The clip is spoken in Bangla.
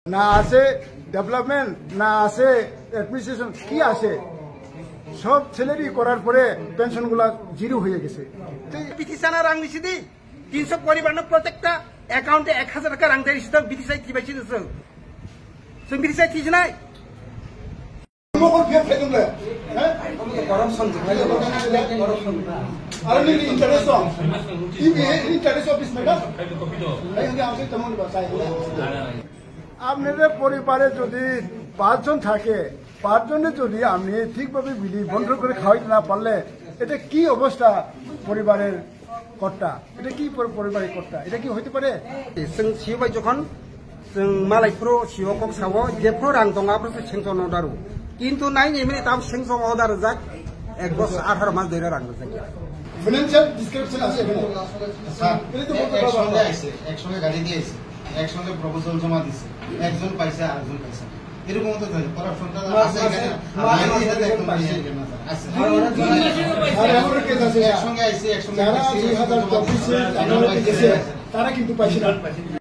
না আছে ডেভেলপমেন্ট, না আছে অ্যাডমিনিস্ট্রেশন, কি আছে? সব ছেলেরই করার পরে পেনশনগুলা জিরো হয়ে গেছে। বিটিসানা রাং নিছিদি 300 পরিবারनो প্রত্যেকটা অ্যাকাউন্টে 1000 টাকা রাং দেই সিস্টেম বিটিসাই কিবাইছি जों বিটিসাই थिजनाय মকর ফেক ফেদুলে হ্যাঁ करप्शन আর নি ইন্টারেস্ট ইন্টারেস্ট অফিস ম্যাডাম এই যে আমাকে তেমন বাসায় আপনাদের পরিবারে যদি 5 জন থাকে, 5 জনে যদি আপনি ঠিকভাবে বিলি বন্ধ করে খাওয়াইতে না পারলে এটা কি অবস্থা পরিবারের কর্তা? এটা কি পরিবারের কর্তা? এটা কি হইতে পারে? जों सिबाय जखन जों मालायफोरो सिवकक सावो जेफोर रां दङाफोरखौ सेंसन अदारु किन्तु नाइ नेमे ताम सेंसन अदार जाक 1 বছর 18 মাস ধরে রাং जाक ফাইনান্সিয়াল ডিসক্রিপশন আছে এখানে স্যার একসঙ্গে আইছে, একসঙ্গে গাড়ি দিয়েছে, একসঙ্গে প্রপোজাল জমা দিছে, একজন পাইছে আরেকজন পাইছে, এরকম তো থাকে করাপশনটা আছে এখানে। আমি এটা একদম পাইছি না স্যার, একসঙ্গে আইছে, একসঙ্গে যারা 2024 তারা কিন্তু পাইছে না।